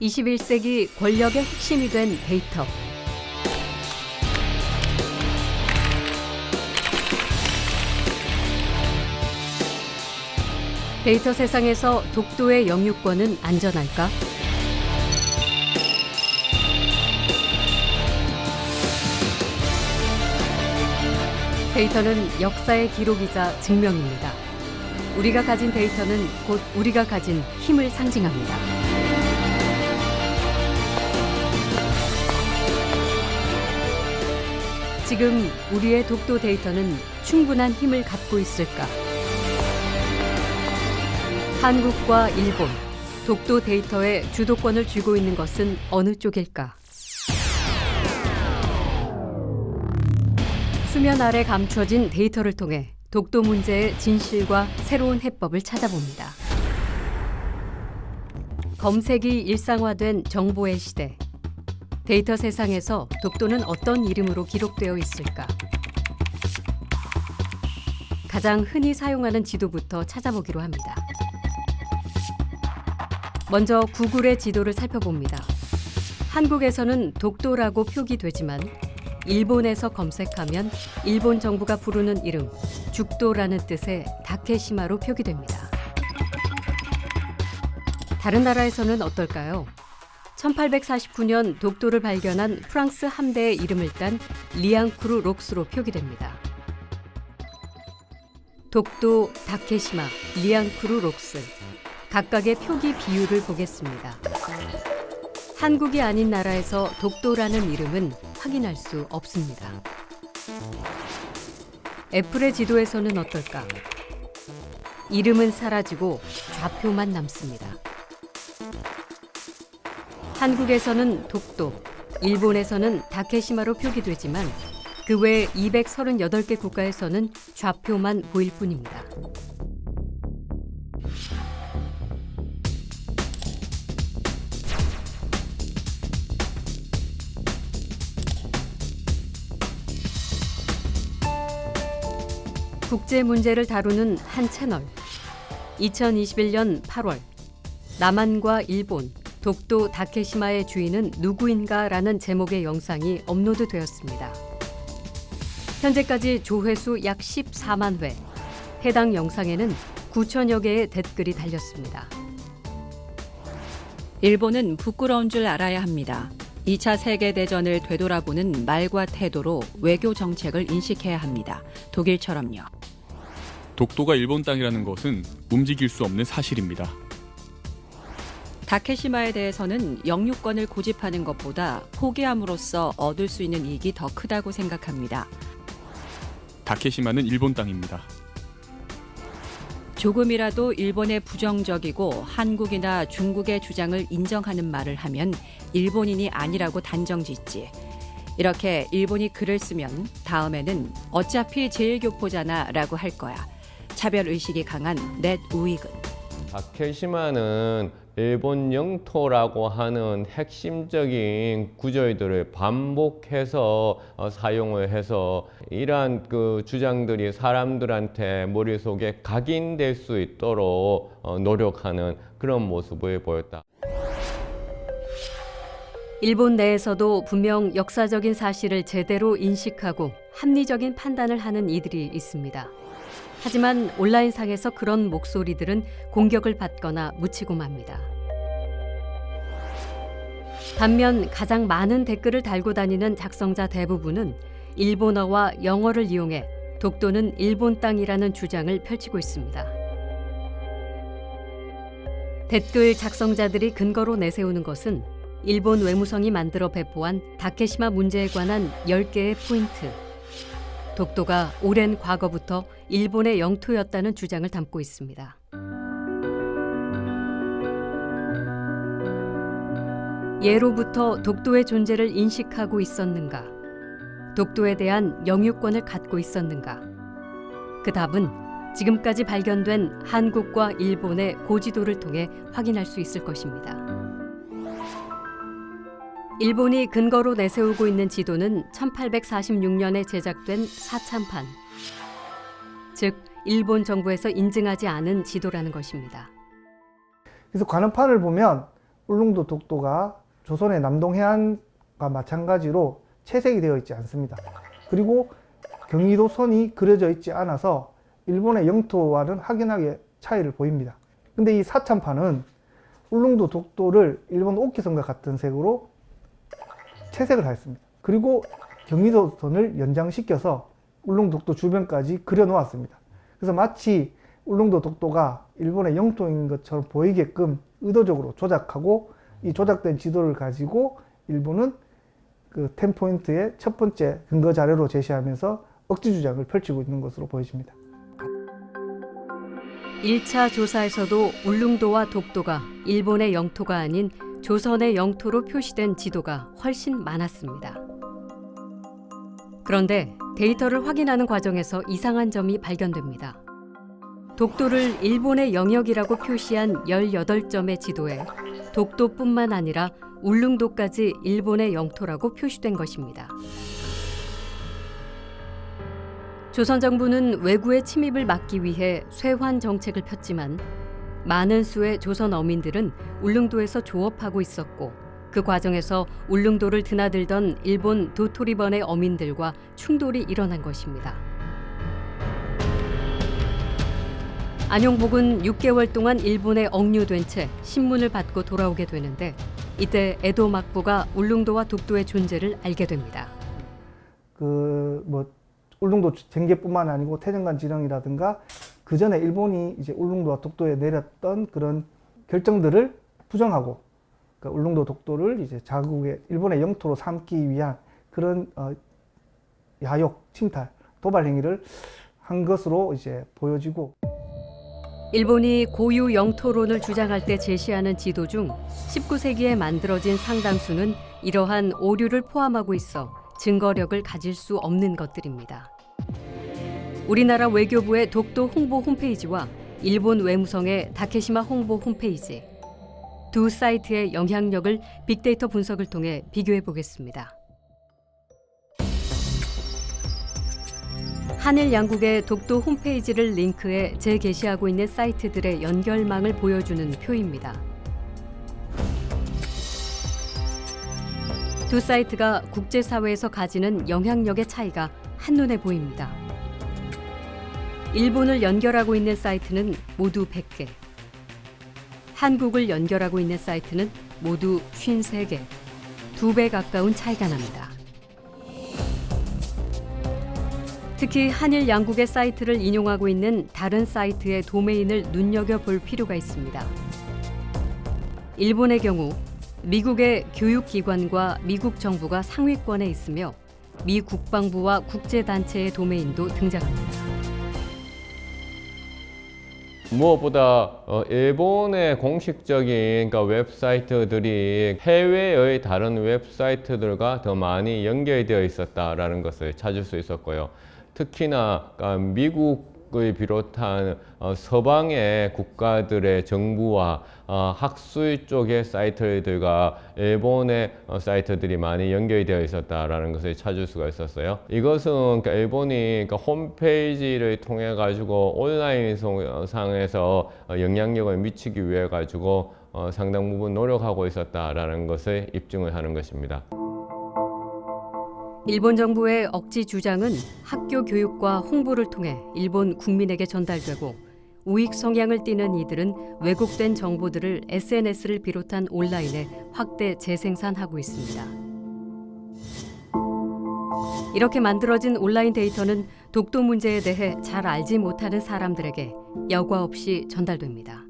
21세기 권력의 핵심이 된 데이터. 데이터 세상에서 독도의 영유권은 안전할까? 데이터는 역사의 기록이자 증명입니다. 우리가 가진 데이터는 곧 우리가 가진 힘을 상징합니다. 지금 우리의 독도 데이터는 충분한 힘을 갖고 있을까? 한국과 일본, 독도 데이터의 주도권을 쥐고 있는 것은 어느 쪽일까? 수면 아래 감춰진 데이터를 통해 독도 문제의 진실과 새로운 해법을 찾아봅니다. 검색이 일상화된 정보의 시대. 데이터 세상에서 독도는 어떤 이름으로 기록되어 있을까? 가장 흔히 사용하는 지도부터 찾아보기로 합니다. 먼저 구글의 지도를 살펴봅니다. 한국에서는 독도라고 표기되지만 일본에서 검색하면 일본 정부가 부르는 이름 죽도라는 뜻의 다케시마로 표기됩니다. 다른 나라에서는 어떨까요? 1849년 독도를 발견한 프랑스 함대의 이름을 딴 리앙크루 록스로 표기됩니다. 독도, 다케시마, 리앙크루 록스. 각각의 표기 비율을 보겠습니다. 한국이 아닌 나라에서 독도라는 이름은 확인할 수 없습니다. 애플의 지도에서는 어떨까? 이름은 사라지고 좌표만 남습니다. 한국에서는 독도, 일본에서는 다케시마로 표기되지만 그 외 238개 국가에서는 좌표만 보일 뿐입니다. 국제 문제를 다루는 한 채널. 2021년 8월 남한과 일본, 독도 다케시마의 주인은 누구인가라는 제목의 영상이 업로드되었습니다. 현재까지 조회수 약 14만 회. 해당 영상에는 9천여 개의 댓글이 달렸습니다. 일본은 부끄러운 줄 알아야 합니다. 2차 세계대전을 되돌아보는 말과 태도로 외교 정책을 인식해야 합니다. 독일처럼요. 독도가 일본 땅이라는 것은 움직일 수 없는 사실입니다. 다케시마에 대해서는 영유권을 고집하는 것보다 포기함으로써 얻을 수 있는 이익이 더 크다고 생각합니다. 다케시마는 일본 땅입니다. 조금이라도 일본에 부정적이고 한국이나 중국의 주장을 인정하는 말을 하면 일본인이 아니라고 단정짓지. 이렇게 일본이 글을 쓰면 다음에는 어차피 제1교포잖아 라고 할 거야. 차별의식이 강한 넷 우익은. 다케시마는 일본 영토라고 하는 핵심적인 구절들을 반복해서 사용을 해서 이러한 주장들이 사람들한테 머릿속에 각인될 수 있도록 노력하는 그런 모습을 보였다. 일본 내에서도 분명 역사적인 사실을 제대로 인식하고 합리적인 판단을 하는 이들이 있습니다. 하지만 온라인상에서 그런 목소리들은 공격을 받거나 묻히고 맙니다. 반면 가장 많은 댓글을 달고 다니는 작성자 대부분은 일본어와 영어를 이용해 독도는 일본 땅이라는 주장을 펼치고 있습니다. 댓글 작성자들이 근거로 내세우는 것은 일본 외무성이 만들어 배포한 다케시마 문제에 관한 10개의 포인트. 독도가 오랜 과거부터 일본의 영토였다는 주장을 담고 있습니다. 예로부터 독도의 존재를 인식하고 있었는가? 독도에 대한 영유권을 갖고 있었는가? 그 답은 지금까지 발견된 한국과 일본의 고지도를 통해 확인할 수 있을 것입니다. 일본이 근거로 내세우고 있는 지도는 1846년에 제작된 사참판, 즉 일본 정부에서 인증하지 않은 지도라는 것입니다. 그래서 관음판을 보면 울릉도 독도가 조선의 남동해안과 마찬가지로 채색이 되어 있지 않습니다. 그리고 경의도 선이 그려져 있지 않아서 일본의 영토와는 확연하게 차이를 보입니다. 근데 이 사참판은 울릉도 독도를 일본 오키선과 같은 색으로 채색을 하였습니다. 그리고 경의도 선을 연장시켜서 울릉도 독도 주변까지 그려 놓았습니다. 그래서 마치 울릉도 독도가 일본의 영토인 것처럼 보이게끔 의도적으로 조작하고, 이 조작된 지도를 가지고 일본은 그 10포인트의 첫 번째 근거 자료로 제시하면서 억지 주장을 펼치고 있는 것으로 보여집니다. 1차 조사에서도 울릉도와 독도가 일본의 영토가 아닌 조선의 영토로 표시된 지도가 훨씬 많았습니다. 그런데 데이터를 확인하는 과정에서 이상한 점이 발견됩니다. 독도를 일본의 영역이라고 표시한 18점의 지도에 독도뿐만 아니라 울릉도까지 일본의 영토라고 표시된 것입니다. 조선 정부는 왜구의 침입을 막기 위해 쇄환 정책을 폈지만 많은 수의 조선 어민들은 울릉도에서 조업하고 있었고, 그 과정에서 울릉도를 드나들던 일본 도토리번의 어민들과 충돌이 일어난 것입니다. 안용복은 6개월 동안 일본에 억류된 채 신문을 받고 돌아오게 되는데, 이때 에도 막부가 울릉도와 독도의 존재를 알게 됩니다. 울릉도 쟁계뿐만 아니고 태정관 지령이라든가 그 전에 일본이 이제 울릉도와 독도에 내렸던 그런 결정들을 부정하고, 그러니까 울릉도 독도를 이제 자국의 일본의 영토로 삼기 위한 그런 야욕, 침탈, 도발 행위를 한 것으로 이제 보여지고, 일본이 고유 영토론을 주장할 때 제시하는 지도 중 19세기에 만들어진 상당수는 이러한 오류를 포함하고 있어 증거력을 가질 수 없는 것들입니다. 우리나라 외교부의 독도 홍보 홈페이지와 일본 외무성의 다케시마 홍보 홈페이지, 두 사이트의 영향력을 빅데이터 분석을 통해 비교해 보겠습니다. 한일 양국의 독도 홈페이지를 링크해 재게시하고 있는 사이트들의 연결망을 보여주는 표입니다. 두 사이트가 국제사회에서 가지는 영향력의 차이가 한눈에 보입니다. 일본을 연결하고 있는 사이트는 모두 100개, 한국을 연결하고 있는 사이트는 모두 53개, 2배 가까운 차이가 납니다. 특히 한일 양국의 사이트를 인용하고 있는 다른 사이트의 도메인을 눈여겨볼 필요가 있습니다. 일본의 경우 미국의 교육기관과 미국 정부가 상위권에 있으며 미 국방부와 국제단체의 도메인도 등장합니다. 무엇보다 일본의 공식적인 웹사이트들이 해외의 다른 웹사이트들과 더 많이 연결되어 있었다라는 것을 찾을 수 있었고요. 특히나 미국을 비롯한 서방의 국가들의 정부와 학술 쪽의 사이트들과 일본의 사이트들이 많이 연결되어 있었다라는 것을 찾을 수가 있었어요. 이것은 일본이 홈페이지를 통해 가지고 온라인 상에서 영향력을 미치기 위해 가지고 상당 부분 노력하고 있었다라는 것을 입증을 하는 것입니다. 일본 정부의 억지 주장은 학교 교육과 홍보를 통해 일본 국민에게 전달되고, 우익 성향을 띠는 이들은 왜곡된 정보들을 SNS를 비롯한 온라인에 확대 재생산하고 있습니다. 이렇게 만들어진 온라인 데이터는 독도 문제에 대해 잘 알지 못하는 사람들에게 여과 없이 전달됩니다.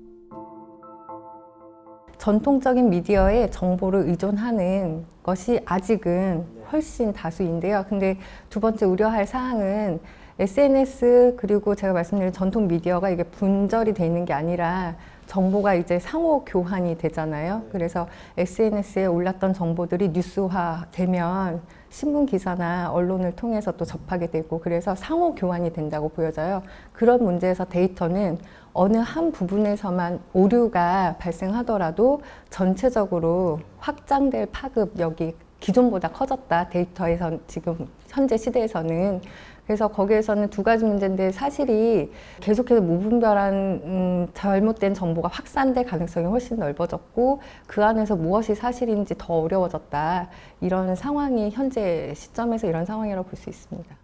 전통적인 미디어에 정보를 의존하는 것이 아직은 훨씬 다수인데요. 근데 두 번째 우려할 사항은 SNS 그리고 제가 말씀드린 전통 미디어가 이게 분절이 돼 있는 게 아니라 정보가 이제 상호 교환이 되잖아요. 그래서 SNS에 올랐던 정보들이 뉴스화 되면 신문 기사나 언론을 통해서 또 접하게 되고, 그래서 상호 교환이 된다고 보여져요. 그런 문제에서 데이터는 어느 한 부분에서만 오류가 발생하더라도 전체적으로 확장될 파급력이 기존보다 커졌다. 데이터에서 지금 현재 시대에서는. 그래서 거기에서는 두 가지 문제인데 사실이 계속해서 무분별한 잘못된 정보가 확산될 가능성이 훨씬 넓어졌고 그 안에서 무엇이 사실인지 더 어려워졌다. 이런 상황이 현재 시점에서 이런 상황이라고 볼 수 있습니다.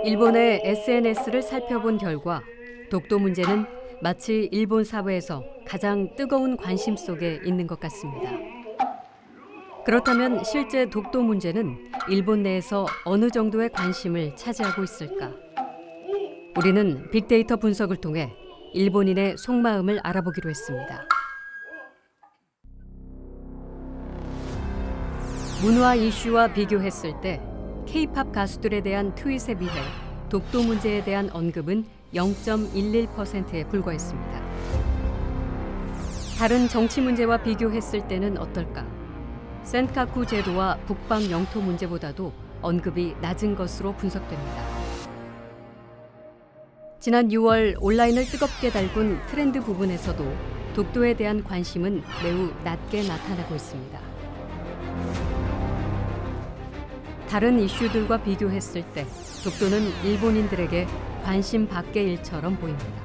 일본의 SNS를 살펴본 결과 독도 문제는 마치 일본 사회에서 가장 뜨거운 관심 속에 있는 것 같습니다. 그렇다면 실제 독도 문제는 일본 내에서 어느 정도의 관심을 차지하고 있을까? 우리는 빅데이터 분석을 통해 일본인의 속마음을 알아보기로 했습니다. 문화 이슈와 비교했을 때 K-팝 가수들에 대한 트윗에 비해 독도 문제에 대한 언급은 0.11%에 불과했습니다. 다른 정치 문제와 비교했을 때는 어떨까? 센카쿠 제도와 북방 영토 문제보다도 언급이 낮은 것으로 분석됩니다. 지난 6월 온라인을 뜨겁게 달군 트렌드 부분에서도 독도에 대한 관심은 매우 낮게 나타나고 있습니다. 다른 이슈들과 비교했을 때 독도는 일본인들에게 관심 밖의 일처럼 보입니다.